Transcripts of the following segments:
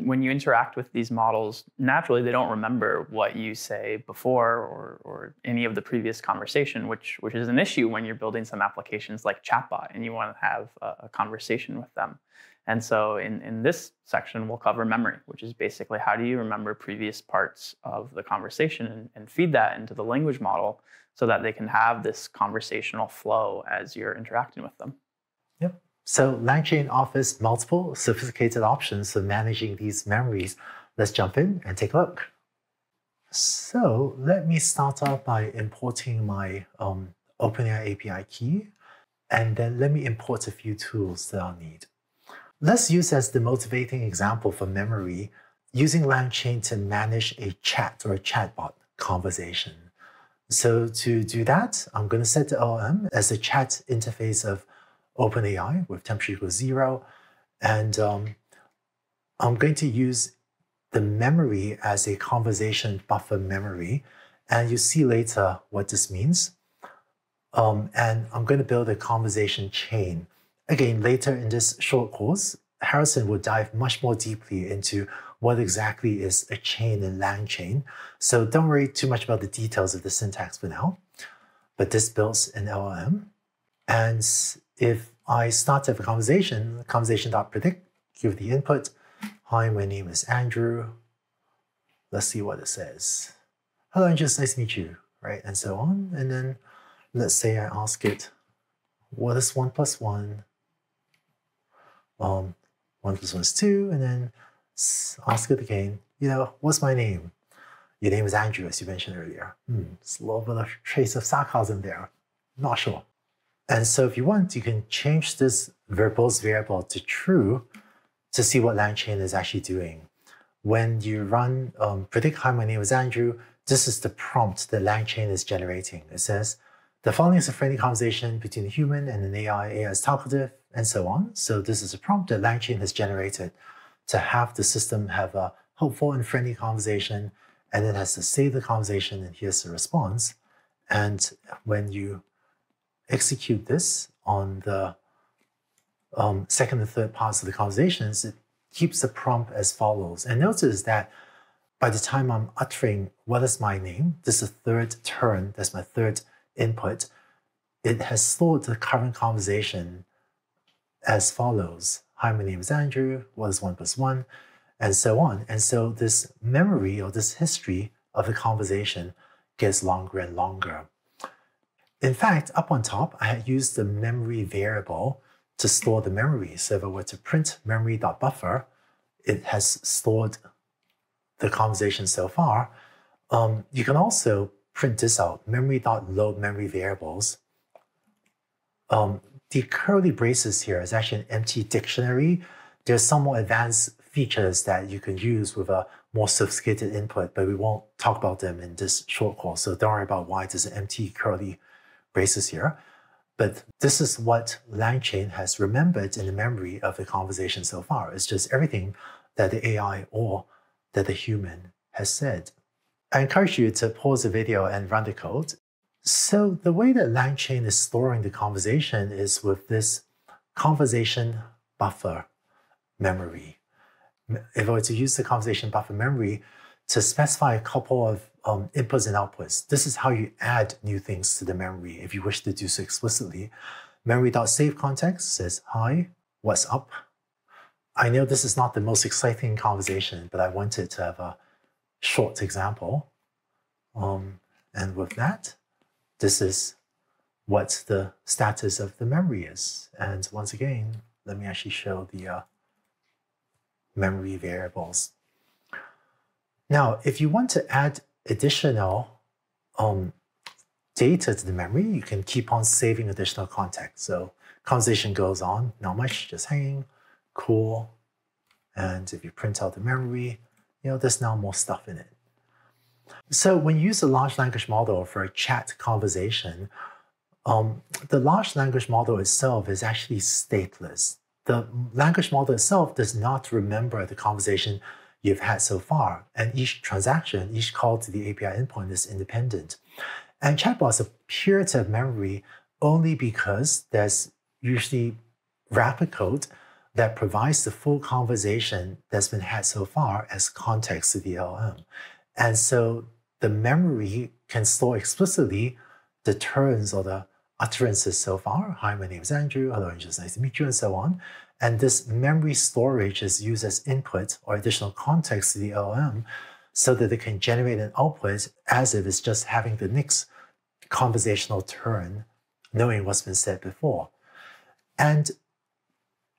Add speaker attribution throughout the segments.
Speaker 1: when you interact with these models, naturally they don't remember what you say before or any of the previous conversation, which is an issue when you're building some applications like chatbot and you want to have a conversation with them. And so in this section, we'll cover memory, which is basically how do you remember previous parts of the conversation and feed that into the language model so that they can have this conversational flow as you're interacting with them.
Speaker 2: Yep. So LangChain offers multiple sophisticated options for managing these memories. Let's jump in and take a look. So let me start off by importing my OpenAI API key, and then let me import a few tools that I'll need. Let's use as the motivating example for memory, using LangChain to manage a chat or a chatbot conversation. So to do that, I'm going to set the LLM as the chat interface of OpenAI with temperature equals 0. And I'm going to use the memory as a conversation buffer memory. And you'll see later what this means. And I'm going to build a conversation chain. Again, later in this short course, Harrison will dive much more deeply into what exactly is a chain in LangChain. So don't worry too much about the details of the syntax for now. But this builds an LLM. And if I start to have a conversation.predict, give the input, hi, my name is Andrew. Let's see what it says. Hello, Andrew, it's nice to meet you, right? And so on. And then let's say I ask it, what is 1 plus 1? 1 plus 1 is 2, and then ask it again, what's my name? Your name is Andrew, as you mentioned earlier. It's a little bit of trace of sarcasm there. Not sure. And so if you want, you can change this verbose variable to true to see what LangChain is actually doing. When you run predict, hi, my name is Andrew, this is the prompt that LangChain is generating. It says, the following is a friendly conversation between a human and an AI. AI is talkative, and so on. So this is a prompt that LangChain has generated to have the system have a helpful and friendly conversation, and it has to save the conversation, and here's the response. And when you execute this on the second and third parts of the conversations, it keeps the prompt as follows. And notice that by the time I'm uttering what is my name, this is the third turn, that's my third input, it has stored the current conversation as follows. Hi, my name is Andrew, what is 1 plus 1, and so on. And so this memory or this history of the conversation gets longer and longer. In fact, up on top, I had used the memory variable to store the memory. So if I were to print memory.buffer, it has stored the conversation so far. You can also print this out, memory.load memory variables. The curly braces here is actually an empty dictionary. There's some more advanced features that you can use with a more sophisticated input, but we won't talk about them in this short course. So don't worry about why there's an empty curly braces here. But this is what LangChain has remembered in the memory of the conversation so far. It's just everything that the AI or that the human has said. I encourage you to pause the video and run the code. So the way that LangChain is storing the conversation is with this conversation buffer memory. If I were to use the conversation buffer memory to specify a couple of inputs and outputs, this is how you add new things to the memory if you wish to do so explicitly. Memory.saveContext says, hi, what's up? I know this is not the most exciting conversation, but I wanted to have a short example. And with that, this is what the status of the memory is. And once again, let me actually show the memory variables. Now, if you want to add additional data to the memory, you can keep on saving additional context. So conversation goes on, not much, just hanging, cool. And if you print out the memory, there's now more stuff in it. So when you use a large language model for a chat conversation, the large language model itself is actually stateless. The language model itself does not remember the conversation you've had so far, and each transaction, each call to the API endpoint is independent. And chatbots appear to have memory only because there's usually wrapper code that provides the full conversation that's been had so far as context to the LLM. And so the memory can store explicitly the turns or the utterances so far. Hi, my name is Andrew. Hello, Andrew. It's nice to meet you, and so on. And this memory storage is used as input or additional context to the LLM so that it can generate an output as if it's just having the next conversational turn, knowing what's been said before. And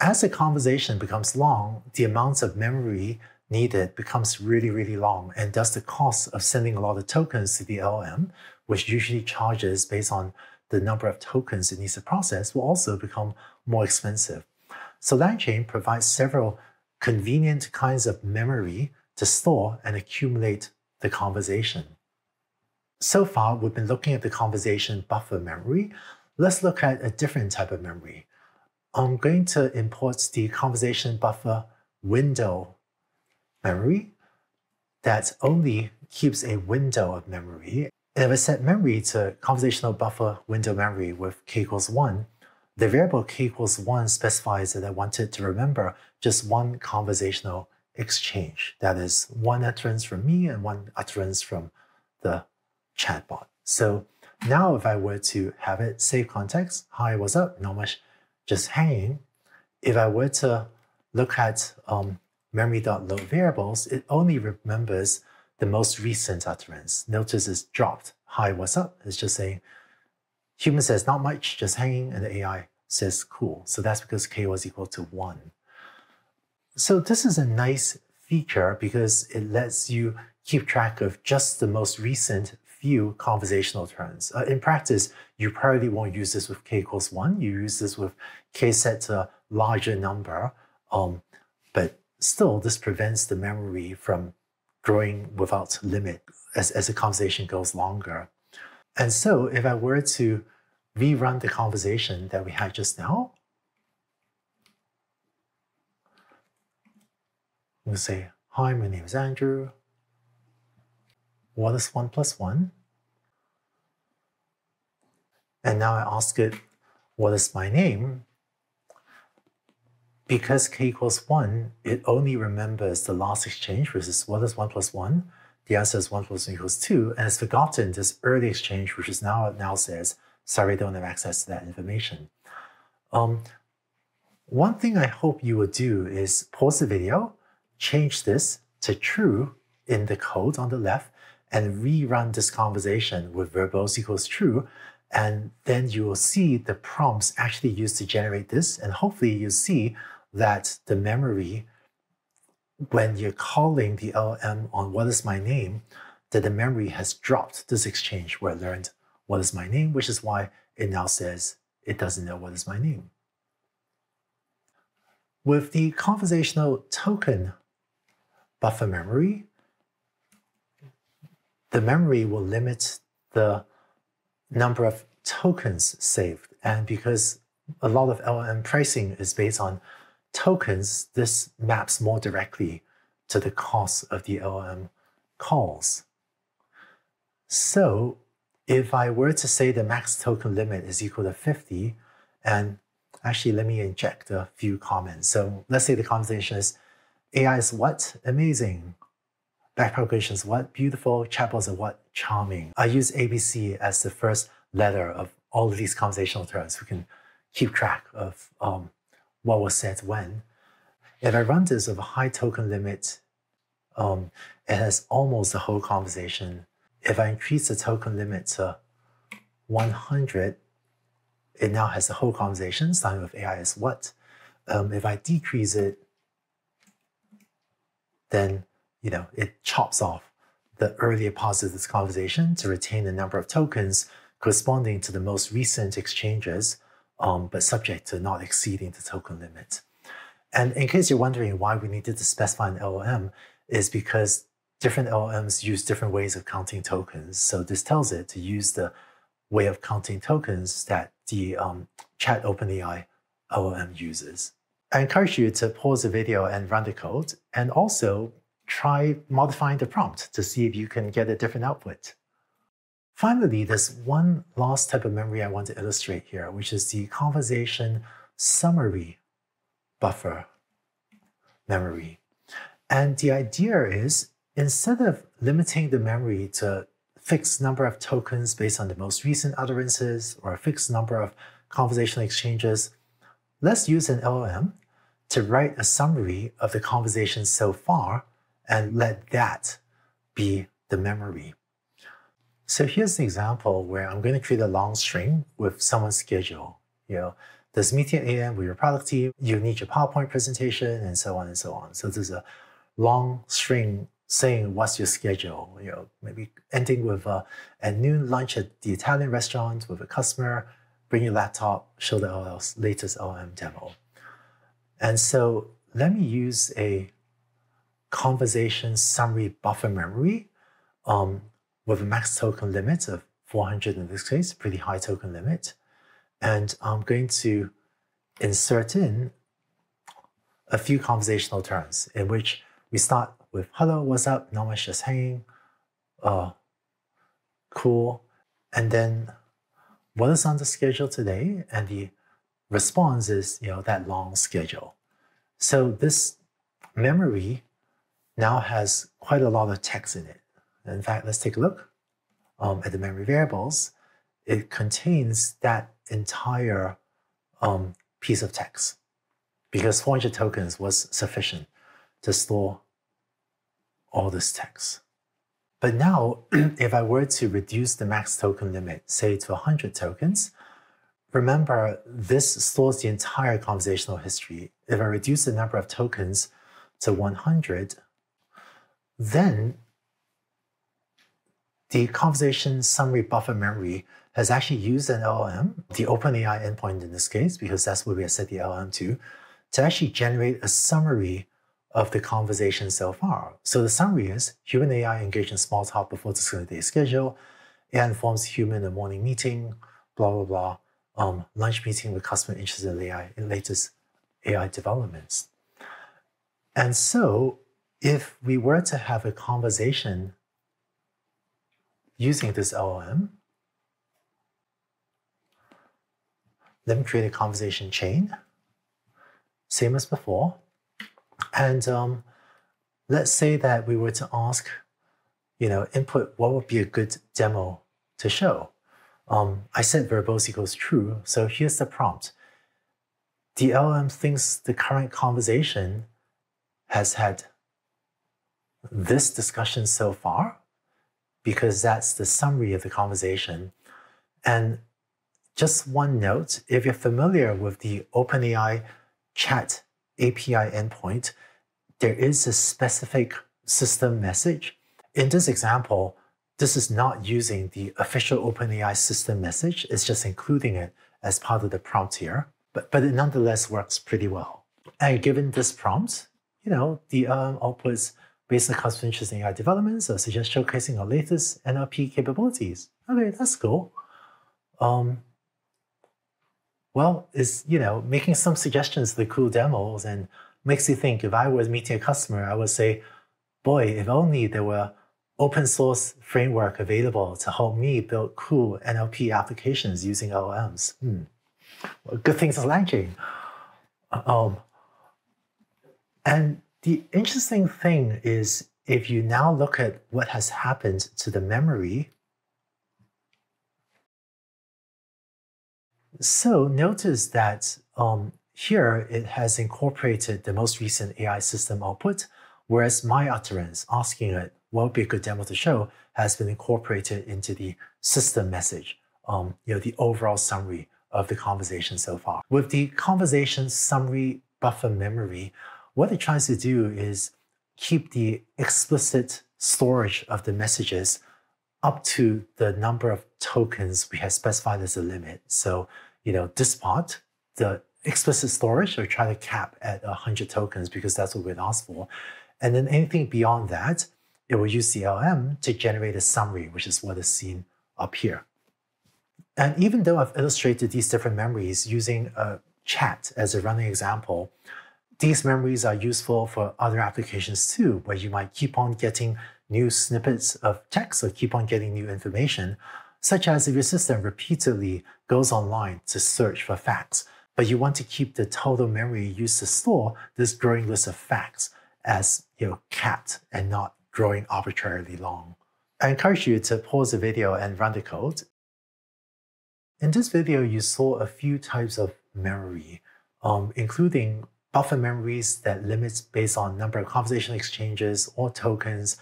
Speaker 2: as the conversation becomes long, the amount of memory needed becomes really, really long, and thus the cost of sending a lot of tokens to the LLM, which usually charges based on the number of tokens it needs to process, will also become more expensive. So LangChain provides several convenient kinds of memory to store and accumulate the conversation. So far, we've been looking at the conversation buffer memory. Let's look at a different type of memory. I'm going to import the conversation buffer window memory that only keeps a window of memory. And if I set memory to conversational buffer window memory with k equals 1, the variable k equals 1 specifies that I want it to remember just one conversational exchange. That is one utterance from me and one utterance from the chatbot. So now if I were to have it save context, hi, what's up? Not much, just hanging. If I were to look at memory.load variables, it only remembers the most recent utterance. Notice it's dropped. Hi, what's up? It's just saying, human says not much, just hanging, and the AI says cool. So that's because k was equal to 1. So this is a nice feature because it lets you keep track of just the most recent few conversational turns. In practice, you probably won't use this with k equals 1. You use this with k set to a larger number, but still this prevents the memory from growing without limit as the conversation goes longer. And so if I were to rerun the conversation that we had just now, we'll say, hi, my name is Andrew. What is 1 plus 1? And now I ask it, what is my name? Because k equals 1, it only remembers the last exchange, which is what is 1 plus 1? The answer is 1 plus 1 equals 2, and it's forgotten this early exchange, which is now says, sorry, I don't have access to that information. One thing I hope you will do is pause the video, change this to true in the code on the left, and rerun this conversation with verbose equals true, and then you will see the prompts actually used to generate this, and hopefully you'll see that the memory, when you're calling the LLM on what is my name, that the memory has dropped this exchange where it learned what is my name, which is why it now says it doesn't know what is my name. With the conversational token buffer memory, the memory will limit the number of tokens saved. And because a lot of LLM pricing is based on tokens, this maps more directly to the cost of the LLM calls. So if I were to say the max token limit is equal to 50, and actually let me inject a few comments. So let's say the conversation is, AI is what? Amazing. Backpropagation is what? Beautiful. Chatbots are what? Charming. I use ABC as the first letter of all of these conversational terms. We can keep track of what was said when. If I run this with a high token limit, it has almost the whole conversation. If I increase the token limit to 100, it now has the whole conversation, starting with AI is what. If I decrease it, then it chops off the earlier parts of this conversation to retain the number of tokens corresponding to the most recent exchanges, but subject to not exceeding the token limit. And in case you're wondering why we needed to specify an LLM, is because different LLMs use different ways of counting tokens. So this tells it to use the way of counting tokens that the Chat OpenAI LLM uses. I encourage you to pause the video and run the code, and also try modifying the prompt to see if you can get a different output. Finally, there's one last type of memory I want to illustrate here, which is the conversation summary buffer memory. And the idea is, instead of limiting the memory to a fixed number of tokens based on the most recent utterances or a fixed number of conversational exchanges, let's use an LLM to write a summary of the conversation so far and let that be the memory. So here's an example where I'm going to create a long string with someone's schedule. This meeting at 8 a.m. with your product team, you need your PowerPoint presentation, and so on and so on. So there's a long string saying what's your schedule, maybe ending with at noon lunch at the Italian restaurant with a customer, bring your laptop, show the latest LLM demo. And so let me use a conversation summary buffer memory with a max token limit of 400 in this case, pretty high token limit. And I'm going to insert in a few conversational turns in which we start with, hello, what's up? Not much, just hanging. Cool. And then what is on the schedule today? And the response is, that long schedule. So this memory now has quite a lot of text in it. In fact, let's take a look at the memory variables. It contains that entire piece of text because 400 tokens was sufficient to store all this text. But now, if I were to reduce the max token limit, say to 100 tokens, remember this stores the entire conversational history. If I reduce the number of tokens to 100, then the conversation summary buffer memory has actually used an LLM, the OpenAI endpoint in this case, because that's what we have set the LLM to actually generate a summary of the conversation so far. So the summary is human AI engaged in small talk before discussing the day's schedule. AI informs human in a morning meeting, blah, blah, blah. Lunch meeting with customer interested in AI in latest AI developments. And so if we were to have a conversation using this LLM, let me create a conversation chain, same as before. And let's say that we were to ask, input what would be a good demo to show. I set verbose equals true, so here's the prompt. The LLM thinks the current conversation has had this discussion so far, because that's the summary of the conversation. And just one note, if you're familiar with the OpenAI chat API endpoint, there is a specific system message. In this example, this is not using the official OpenAI system message, it's just including it as part of the prompt here, but it nonetheless works pretty well. And given this prompt, the outputs based on customer interest in AI developments or suggest showcasing our latest NLP capabilities. Okay, that's cool. Well, it's, making some suggestions to the cool demos and makes you think, if I was meeting a customer, I would say, boy, if only there were open source framework available to help me build cool NLP applications using LLMs. Well, good things is LangChain. And the interesting thing is, if you now look at what has happened to the memory, so notice that here it has incorporated the most recent AI system output, whereas my utterance asking it what would be a good demo to show has been incorporated into the system message, the overall summary of the conversation so far. With the conversation summary buffer memory, what it tries to do is keep the explicit storage of the messages up to the number of tokens we have specified as a limit. So, this part, the explicit storage, we try to cap at 100 tokens because that's what we'd asked for. And then anything beyond that, it will use the LLM to generate a summary, which is what is seen up here. And even though I've illustrated these different memories using a chat as a running example, these memories are useful for other applications too, where you might keep on getting new snippets of text or keep on getting new information, such as if your system repeatedly goes online to search for facts, but you want to keep the total memory used to store this growing list of facts as capped and not growing arbitrarily long. I encourage you to pause the video and run the code. In this video, you saw a few types of memory, including buffer memories that limits based on number of conversation exchanges or tokens,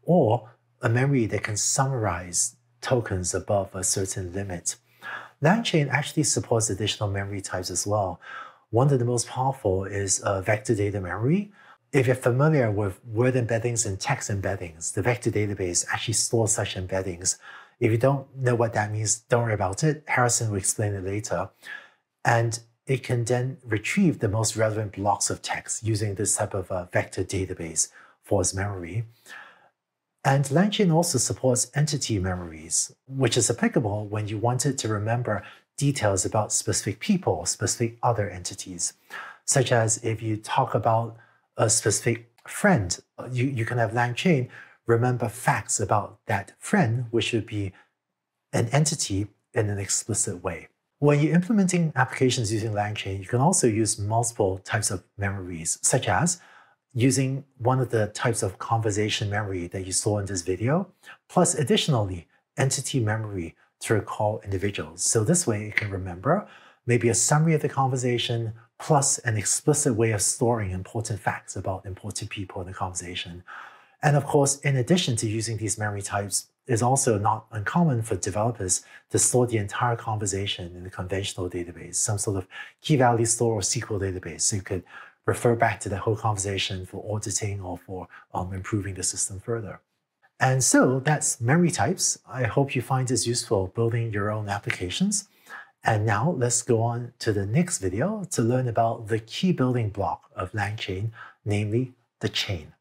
Speaker 2: or a memory that can summarize tokens above a certain limit. LangChain actually supports additional memory types as well. One of the most powerful is vector data memory. If you're familiar with word embeddings and text embeddings, the vector database actually stores such embeddings. If you don't know what that means, don't worry about it. Harrison will explain it later. And it can then retrieve the most relevant blocks of text using this type of vector database for its memory. And LangChain also supports entity memories, which is applicable when you wanted to remember details about specific people or specific other entities, such as if you talk about a specific friend, you can have LangChain remember facts about that friend, which would be an entity in an explicit way. When you're implementing applications using LangChain, you can also use multiple types of memories, such as using one of the types of conversation memory that you saw in this video, plus additionally, entity memory to recall individuals. So this way it can remember maybe a summary of the conversation, plus an explicit way of storing important facts about important people in the conversation. And of course, in addition to using these memory types, it's also not uncommon for developers to store the entire conversation in a conventional database, some sort of key value store or SQL database. So you could refer back to the whole conversation for auditing or for improving the system further. And so that's memory types. I hope you find this useful building your own applications. And now let's go on to the next video to learn about the key building block of LangChain, namely the chain.